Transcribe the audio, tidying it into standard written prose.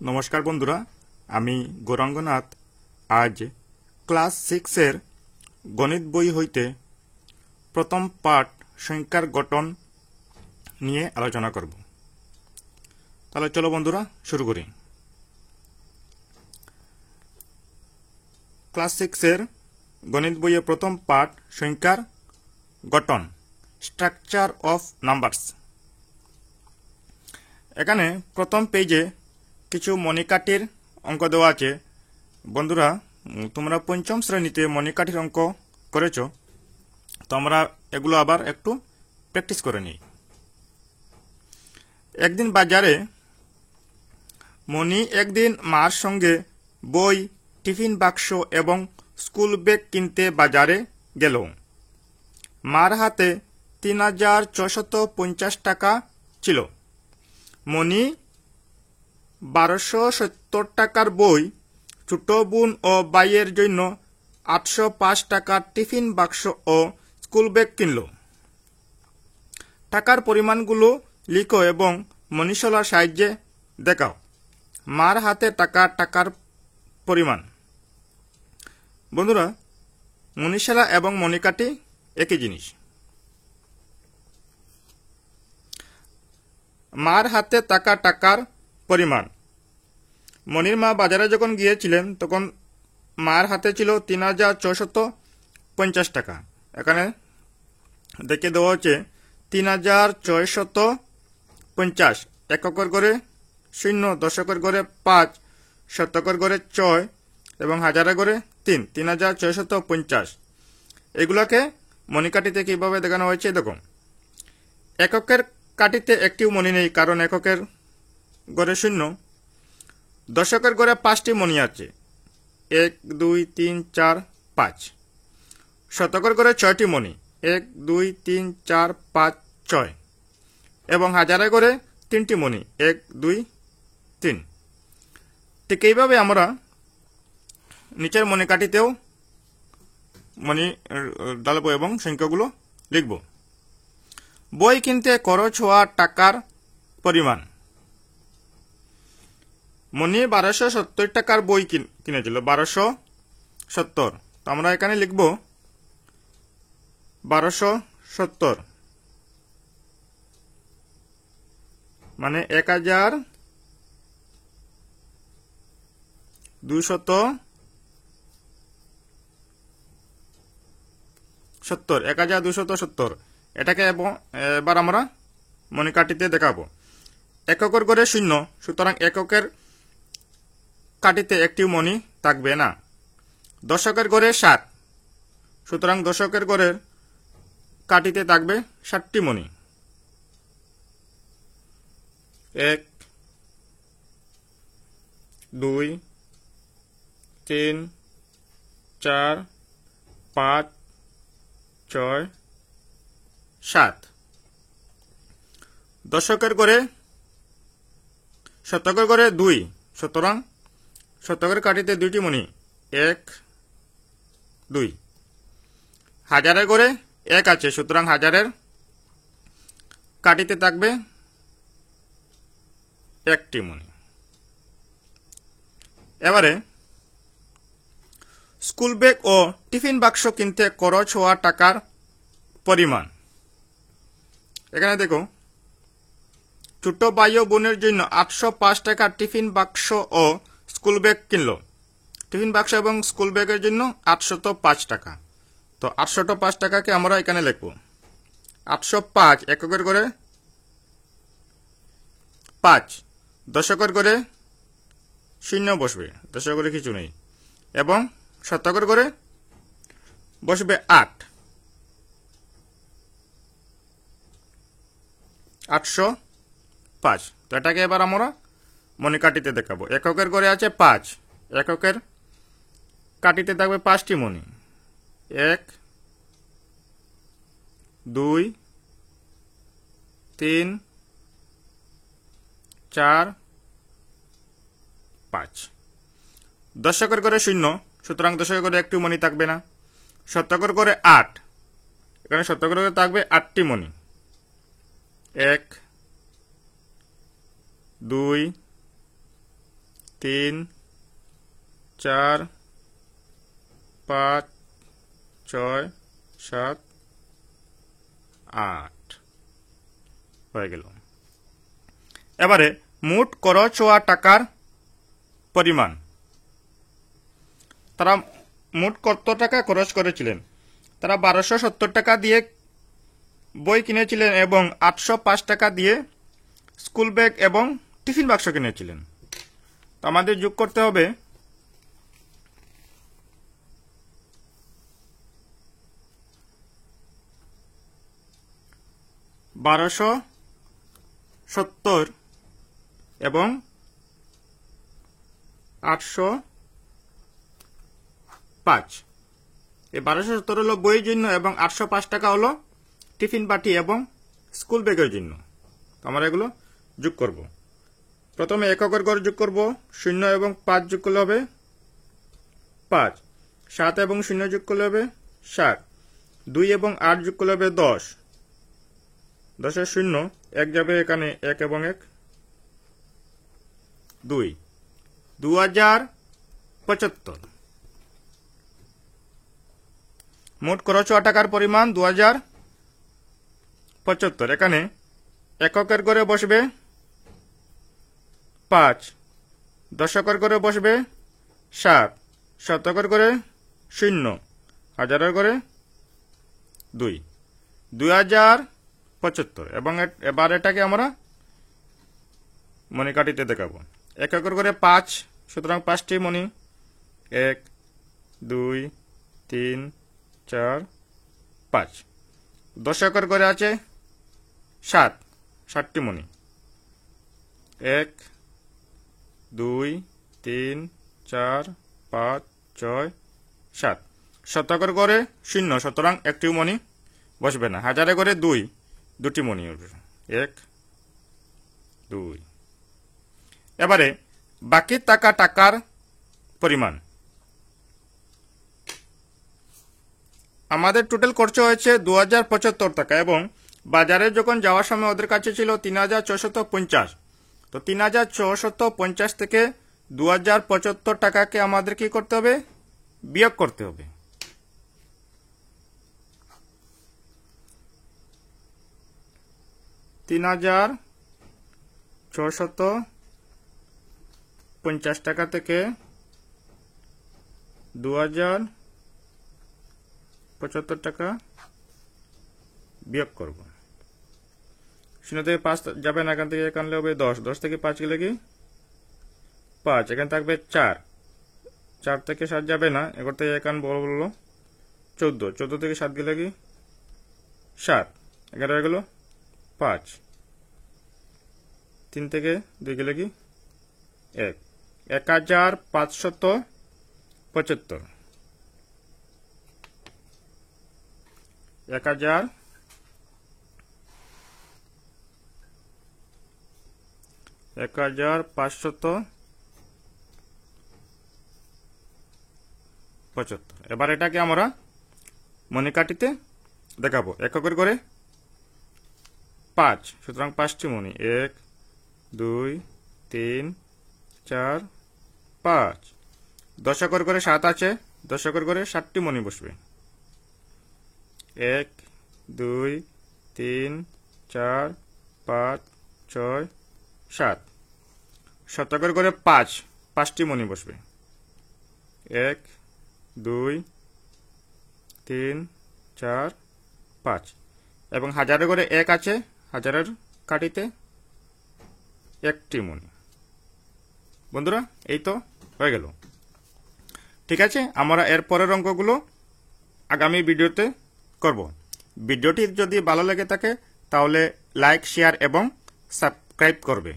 নমস্কার বন্ধুরা, আমি গৌরাঙ্গনাথ আজ ক্লাস 6 এর গণিত বই হইতে প্রথম পাঠ সংখ্যার গঠন নিয়ে আলোচনা করব। তাহলে চলো বন্ধুরা শুরু করি। ক্লাস 6 এর গণিত বইয়ের প্রথম পাঠ সংখ্যার গঠন, স্ট্রাকচার অফ নাম্বারস। এখানে প্রথম পেজে কিছু মণিকাঠির অঙ্ক দেওয়া আছে। বন্ধুরা, তোমরা পঞ্চম শ্রেণীতে মণিকাঠির অঙ্ক করেছ, তো আমরা এগুলো আবার একটু প্র্যাকটিস করে নিই। একদিন বাজারে মণি একদিন মার সঙ্গে বই, টিফিন বাক্স এবং স্কুল ব্যাগ কিনতে বাজারে গেল। মার হাতে ৩,৬৫০ টাকা ছিল। মণি ১২৭০ টাকার বই, ছোট বোন ও ভাইয়ের জন্য ৮০৫ টাকার টিফিন বাক্স ও স্কুল ব্যাগ কিনল। টাকার পরিমাণগুলো লিখো এবং মনীষলার সাহায্যে দেখাও। মার হাতে টাকার পরিমাণ। বন্ধুরা, মনীষলা এবং মণিকাঠি একই জিনিস। মার হাতে টাকার পরিমাণ। মনির মা বাজারে যখন গিয়েছিলেন তখন মার হাতে ছিল ৩,৬৫০ টাকা। এখানে দেখে দেওয়া হচ্ছে ৩,৬৫০, এককের করে ০, দশকের করে ৫, শতকের করে ৬ এবং হাজারের করে ৩, ৩,৬৫০। এগুলাকে মণিকাঠিতে কিভাবে দেখানো হয়েছে দেখো। এককের কাঠিতে একটিও মণি নেই, কারণ এককের গড়ে ০। দশকের গড়ে ৫টি মণি আছে, ১, ২, ৩, ৪, ৫। শতকের গড়ে ৬টি মণি, ১, ২, ৩, ৪, ৫, ৬ এবং হাজারের গড়ে ৩টি মণি, ১, ২, ৩। ঠিক এইভাবে আমরা নিচের মণিকাঠিতেও মণি ডালব এবং সংখ্যাগুলো লিখব। বই কিনতে খরচ হওয়া টাকার পরিমাণ। মণি ১২৭০ টাকার বই কিনেছিল, ১২৭০। তো আমরা এখানে লিখব ১২৭০ মানে ১,২৭০। এটাকে এবার আমরা মণিকাঠিতে দেখাবো। এককের গড়ে ০, সুতরাং এককের কাঠিতে একটি মণি থাকবে না। দশকের গড়ে ৭, সুতরাং দশকের গড়ের কাঠিতে থাকবে ৭টি মণি। ১, ২, ৩, ৪, ৫, ৬, ৭। দশকের গড়ে শতকের গড়ে ২, সুতরাং শতকের কাঠিতে ২টি মণি, ১, ২। হাজারের গড়ে ১ আছে, সুতরাং হাজারের কাঠিতে থাকবে ১টি মণি। এবারে স্কুল ব্যাগ ও টিফিন বাক্স কিনতে খরচ হওয়া টাকার পরিমাণ। এখানে দেখো, ছোট ভাই ও বোনের জন্য ৮০৫ টাকার টিফিন বাক্স ও স্কুল ব্যাগ কিনল। টিফিন বাক্স এবং স্কুল ব্যাগের জন্য ৮০৫ টাকা। তো ৮০৫ টাকাকে আমরা এখানে লিখব। ৮০৫ এককের করে ৫, দশকের করে ০ বসবে, দশকের করে কিছু নেই, এবং শতকের করে বসবে ৮। ৮০৫। তো এটাকে এবার আমরা মণিকাঠিতে দেখাবো। এককের গড়ে আছে ৫, এককের কাঠিতে থাকবে ৫টি মণি, ১, ২, ৩, ৪, ৫। দশকের গড়ে ০, সুতরাং দশকের গড়ে একটি মণি থাকবে না। শতকের গড়ে ৮, এখানে শতকের গড়ে থাকবে ৮টি মণি, ১, ২, 3 4 5 6 7 8 হয়ে গেল। এবারে মোট খরচ হওয়া টাকার পরিমাণ। তারা মোট কত টাকা খরচ করেছিলেন? তারা 1270 টাকা দিয়ে বই কিনেছিলেন এবং 805 টাকা দিয়ে স্কুল ব্যাগ এবং টিফিন বাক্স কিনেছিলেন। তো আমাদের যোগ করতে হবে 1270 এবং 805। এই 1270 হলো বইয়ের জন্য এবং 805 টাকা হলো টিফিন বাটি এবং স্কুল ব্যাগের জন্য। আমরা এগুলো যোগ করব। প্রথমে এককের ঘর যোগ করব। 0 এবং 5 যোগ করলে হবে 5। 7 এবং 0 যোগ করলে হবে 7। 2 এবং 8 যোগ করলে হবে 10। 10 0 1 যাবে এখানে, 1 এবং 1 2। 2075। মোট খরচ হওয়া টাকার পরিমাণ 2075। এখানে এককের ঘরে বসবে 5, দশকের ঘরে বসবে 7, শতকের ঘরে 0, হাজারের ঘরে 2। 2075। এবং এবার এটাকে আমরা মণিকাঠিতে দেখাবো। এককের ঘরে 5, সুতরাং 5টি মণি। 1 2 3 4 5। দশকের ঘরে আছে 7, 7টি মণি। 1 2 3 4 5 6 7। শতকের ঘরে 0, সুতরাং একটি মণি বসবে না। হাজারের ঘরে 2, 2টি মণি উঠবে। 1 2। এবারে বাকি থাকা টাকার পরিমাণ। আমাদের টোটাল খরচ হয়েছে 2075 টাকা এবং বাজারে যখন যাওয়ার সময় ওদের কাছে ছিল 3650। তো 3650 থেকে 2075 টাকাকে আমাদের কি করতে হবে? বিয়োগ করতে হবে। $3650 টাকা থেকে 2075 টাকা বিয়োগ করব। 0 থেকে 5 যাবে না, এখান থেকে এখানে হবে 10। 10 থেকে 5 গেলে কি 5, এখানে থাকবে 4। 4 থেকে 7 যাবে না, এখান থেকে এখানে বড় বললো 14। 14 থেকে 7 গেলে কি 7, এখানে হয়ে গেল 5। 3 থেকে 2 গেলে কি 1। 1575। 1575। এবার এটাকে আমরা মণিকাঠিতে দেখাবো। এককের ঘরে 5, সুতরাং 5টি মণি। 1 2 3 4 5। দশকের ঘরে 7 আছে, দশকের ঘরে 7টি মণি বসবে। 1 2 3 4 5 6 7। শতকের ঘরে 5, 5টি মণি বসবে। 1 2 3 4 5। এবং হাজারের ঘরে 1 আছে, হাজারের কাঠিতে 1টি মণি। বন্ধুরা, এই তো হয়ে গেল। ঠিক আছে, আমরা এর পরের অঙ্কগুলো আগামী ভিডিওতে করব। ভিডিওটি যদি ভালো লেগে থাকে তাহলে লাইক, শেয়ার এবং সাবস্ক্রাইব করবে।